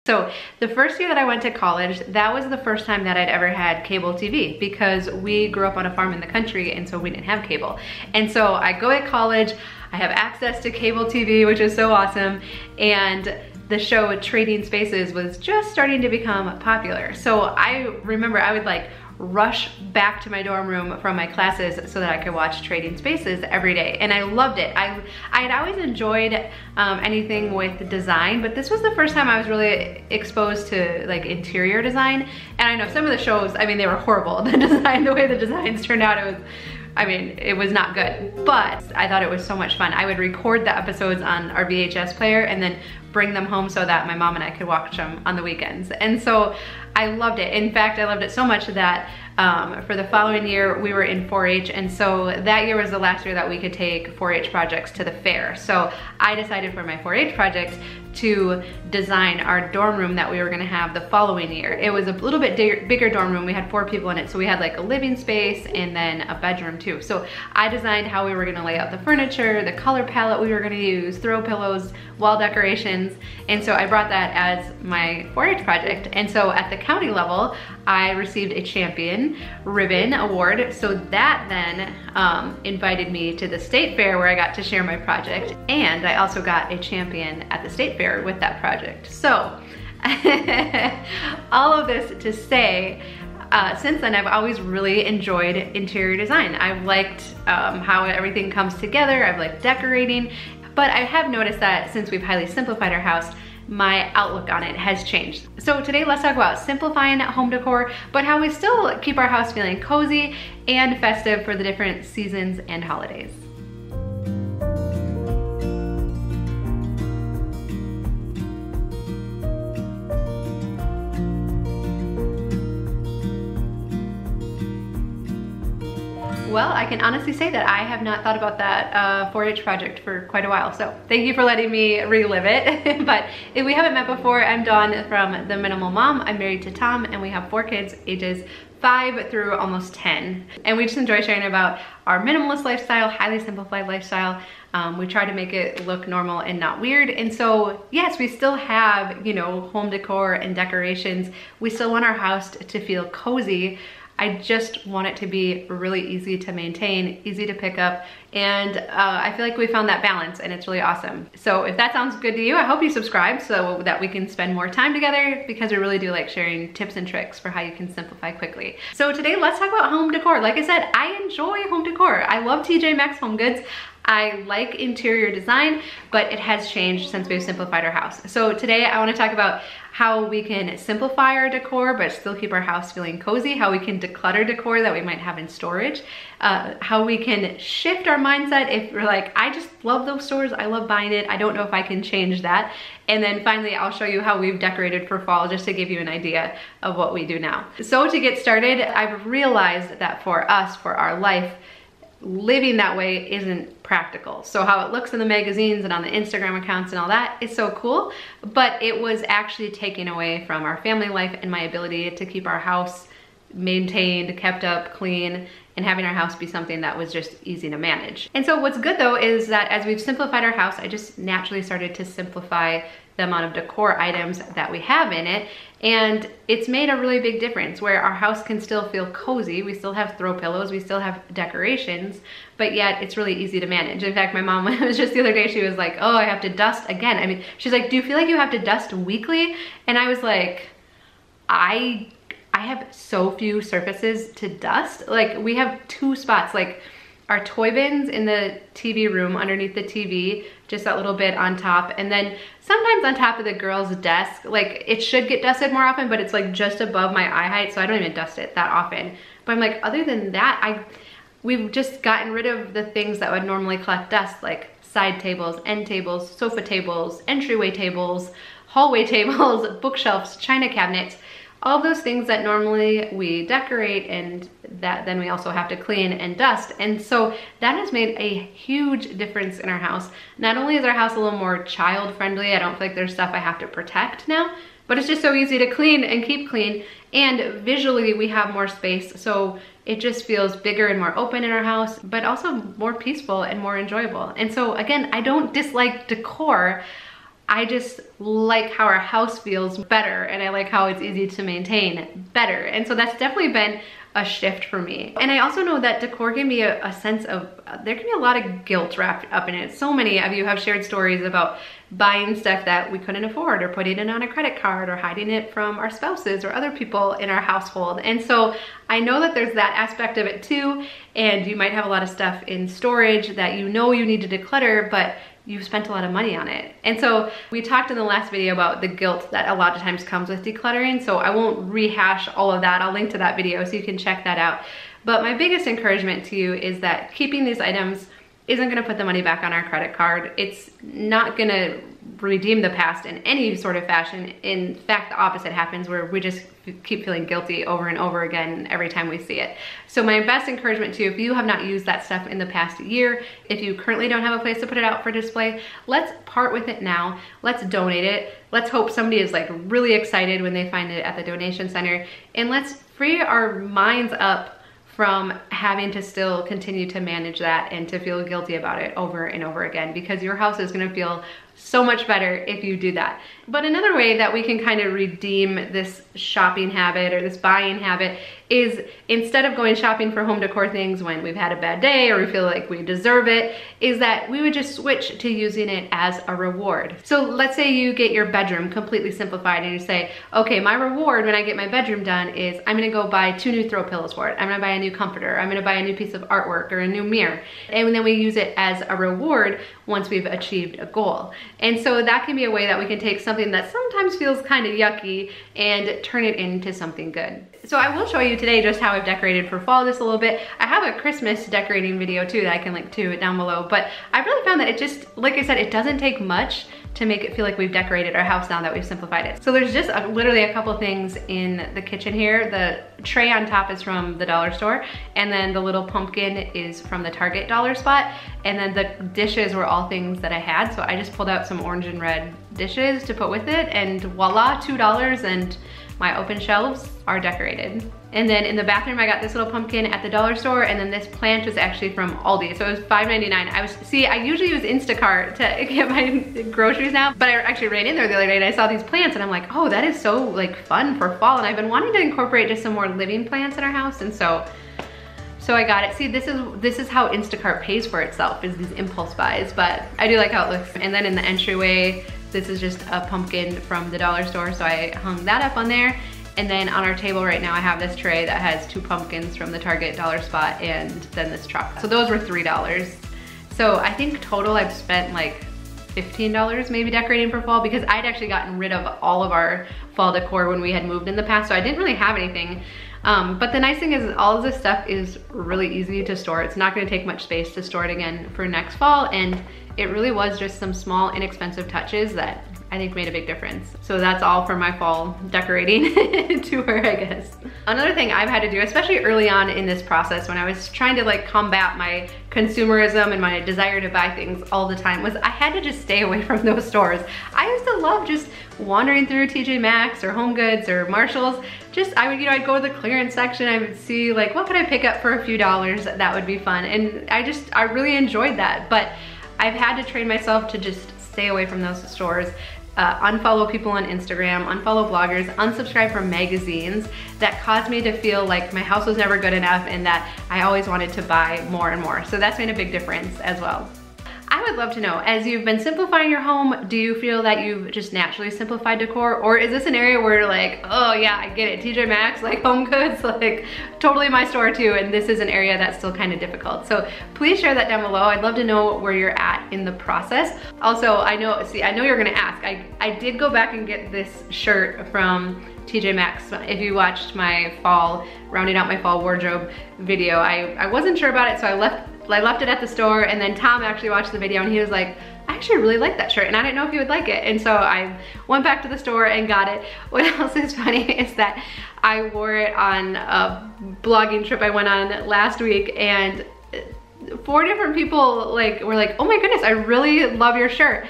So the first year that I went to college, that was the first time that I'd ever had cable TV, because we grew up on a farm in the country, and so we didn't have cable. And so I go to college, I have access to cable TV, which is so awesome, and the show Trading Spaces was just starting to become popular. So I remember I would like rush back to my dorm room from my classes so that I could watch Trading Spaces every day, and I loved it. I had always enjoyed anything with design, but this was the first time I was really exposed to like interior design. And I know some of the shows, I mean, they were horrible. The way the designs turned out, it was not good, but I thought it was so much fun. I would record the episodes on our VHS player and then bring them home so that my mom and I could watch them on the weekends. And so I loved it. In fact, I loved it so much that for the following year, we were in 4-H, and so that year was the last year that we could take 4-H projects to the fair. So I decided for my 4-H project to design our dorm room that we were gonna have the following year. It was a little bit bigger dorm room. We had 4 people in it, so we had like a living space and then a bedroom too. So I designed how we were gonna lay out the furniture, the color palette we were gonna use, throw pillows, wall decorations, and so I brought that as my 4-H project. And so at the county level, I received a champion ribbon award. So that then invited me to the state fair, where I got to share my project, and I also got a champion at the state fair with that project. So all of this to say, since then I've always really enjoyed interior design. I've liked how everything comes together. I've liked decorating, but I have noticed that since we've highly simplified our house, my outlook on it has changed. So today let's talk about simplifying home decor, but how we still keep our house feeling cozy and festive for the different seasons and holidays. Well, I can honestly say that I have not thought about that 4-H project for quite a while, so thank you for letting me relive it. But if we haven't met before, I'm Dawn from The Minimal Mom. I'm married to Tom, and we have 4 kids, ages 5 through almost 10. And we just enjoy sharing about our minimalist lifestyle, highly simplified lifestyle. We try to make it look normal and not weird. And so, yes, we still have, you know, home decor and decorations. We still want our house to feel cozy. I just want it to be really easy to maintain, easy to pick up, and I feel like we found that balance, and it's really awesome. So if that sounds good to you, I hope you subscribe so that we can spend more time together, because we really do like sharing tips and tricks for how you can simplify quickly. So today let's talk about home decor. Like I said, I enjoy home decor. I love TJ Maxx Home Goods. I like interior design, but it has changed since we've simplified our house. So today I want to talk about how we can simplify our decor but still keep our house feeling cozy, how we can declutter decor that we might have in storage, how we can shift our mindset if we're like, I just love those stores, I love buying it, I don't know if I can change that. And then finally, I'll show you how we've decorated for fall, just to give you an idea of what we do now. So to get started, I've realized that for us, for our life, living that way isn't practical. So how it looks in the magazines and on the Instagram accounts and all that is so cool, but it was actually taking away from our family life and my ability to keep our house maintained, kept up, clean, and having our house be something that was just easy to manage. And so what's good though is that as we've simplified our house, I just naturally started to simplify the amount of decor items that we have in it. And it's made a really big difference where our house can still feel cozy. We still have throw pillows, we still have decorations, but yet it's really easy to manage. In fact, my mom was just the other day, she was like, oh, I have to dust again. I mean, she's like, do you feel like you have to dust weekly? And I was like, I have so few surfaces to dust. Like, we have 2 spots, like our toy bins in the TV room underneath the TV, just that little bit on top. And then sometimes on top of the girls' desk, like it should get dusted more often, but it's like just above my eye height, so I don't even dust it that often. But I'm like, other than that, we've just gotten rid of the things that would normally collect dust, like side tables, end tables, sofa tables, entryway tables, hallway tables, bookshelves, china cabinets. All those things that normally we decorate and that then we also have to clean and dust. And so that has made a huge difference in our house. Not only is our house a little more child friendly, I don't feel like there's stuff I have to protect now, but it's just so easy to clean and keep clean. And visually we have more space, so it just feels bigger and more open in our house, but also more peaceful and more enjoyable. And so again, I don't dislike decor. I just like how our house feels better, and I like how it's easy to maintain better. And so that's definitely been a shift for me. And I also know that decor gave me a sense of, there can be a lot of guilt wrapped up in it. So many of you have shared stories about buying stuff that we couldn't afford, or putting it on a credit card, or hiding it from our spouses or other people in our household. And so I know that there's that aspect of it too, and you might have a lot of stuff in storage that you know you need to declutter, but you've spent a lot of money on it. And so we talked in the last video about the guilt that a lot of times comes with decluttering, so I won't rehash all of that. I'll link to that video so you can check that out. But my biggest encouragement to you is that keeping these items isn't gonna put the money back on our credit card. It's not gonna redeem the past in any sort of fashion. In fact, the opposite happens, where we just keep feeling guilty over and over again every time we see it. So my best encouragement to you, if you have not used that stuff in the past year, if you currently don't have a place to put it out for display, let's part with it now. Let's donate it. Let's hope somebody is like really excited when they find it at the donation center, and let's free our minds up from having to still continue to manage that and to feel guilty about it over and over again, because your house is gonna feel so much better if you do that. But another way that we can kind of redeem this shopping habit or this buying habit is, instead of going shopping for home decor things when we've had a bad day or we feel like we deserve it, is that we would just switch to using it as a reward. So let's say you get your bedroom completely simplified and you say, okay, my reward when I get my bedroom done is I'm gonna go buy 2 new throw pillows for it. I'm gonna buy a new comforter. I'm gonna buy a new piece of artwork or a new mirror. And then we use it as a reward once we've achieved a goal. And so that can be a way that we can take something that sometimes feels kind of yucky and turn it into something good. So I will show you today just how I've decorated for fall just a little bit. I have a Christmas decorating video too that I can link to down below, but I've really found that it just, like I said, it doesn't take much to make it feel like we've decorated our house now that we've simplified it. So there's just literally a couple things in the kitchen here. The tray on top is from the dollar store, and then the little pumpkin is from the Target dollar spot, and then the dishes were all things that I had, so I just pulled out some orange and red dishes to put with it, and voila, $2, and my open shelves are decorated. And then in the bathroom, I got this little pumpkin at the dollar store, and then this plant was actually from Aldi, so it was $5.99. I usually use Instacart to get my groceries now, but I actually ran in there the other day and I saw these plants, and I'm like, oh, that is so like fun for fall, and I've been wanting to incorporate just some more living plants in our house, and so I got it. See, this is how Instacart pays for itself, is these impulse buys, but I do like how it looks. And then in the entryway, this is just a pumpkin from the dollar store, so I hung that up on there. And then on our table right now, I have this tray that has 2 pumpkins from the Target dollar spot, and then this chocolate. So those were $3. So I think total I've spent like $15 maybe decorating for fall, because I'd actually gotten rid of all of our fall decor when we had moved in the past, so I didn't really have anything. But the nice thing is all of this stuff is really easy to store. It's not gonna take much space to store it again for next fall, and it really was just some small inexpensive touches that I think made a big difference. So that's all for my fall decorating tour, I guess. Another thing I've had to do, especially early on in this process when I was trying to like combat my consumerism and my desire to buy things all the time, was I had to just stay away from those stores. I used to love just wandering through TJ Maxx or Home Goods or Marshalls. I'd go to the clearance section, I would see like, what could I pick up for a few dollars that would be fun? And I really enjoyed that, but I've had to train myself to just stay away from those stores. Unfollow people on Instagram, unfollow bloggers, unsubscribe from magazines that caused me to feel like my house was never good enough and that I always wanted to buy more and more. So that's made a big difference as well. I would love to know, as you've been simplifying your home, do you feel that you've just naturally simplified decor? Or is this an area where you're like, oh yeah, I get it, TJ Maxx, like Home Goods, like totally my store too, and this is an area that's still kind of difficult. So please share that down below. I'd love to know where you're at in the process. Also, I know you're gonna ask, I did go back and get this shirt from TJ Maxx. If you watched my rounding out my fall wardrobe video, I wasn't sure about it, so I left it at the store, and then Tom actually watched the video and he was like, I actually really like that shirt and I didn't know if you would like it. And so I went back to the store and got it. What else is funny is that I wore it on a blogging trip I went on last week, and 4 different people were like, oh my goodness, I really love your shirt.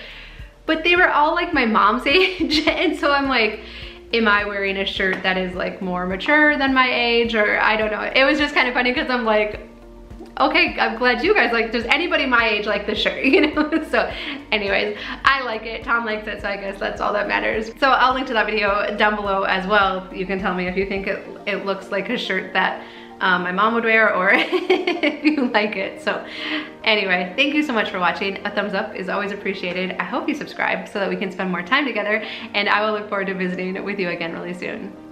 But they were all like my mom's age, and so I'm like, am I wearing a shirt that is like more mature than my age, or I don't know. It was just kind of funny because I'm like, okay, I'm glad you guys like, does anybody my age like this shirt, you know? So anyways, I like it, Tom likes it, so I guess that's all that matters. So I'll link to that video down below as well. You can tell me if you think it looks like a shirt that my mom would wear, or if you like it. So anyway, thank you so much for watching. A thumbs up is always appreciated. I hope you subscribe so that we can spend more time together, and I will look forward to visiting with you again really soon.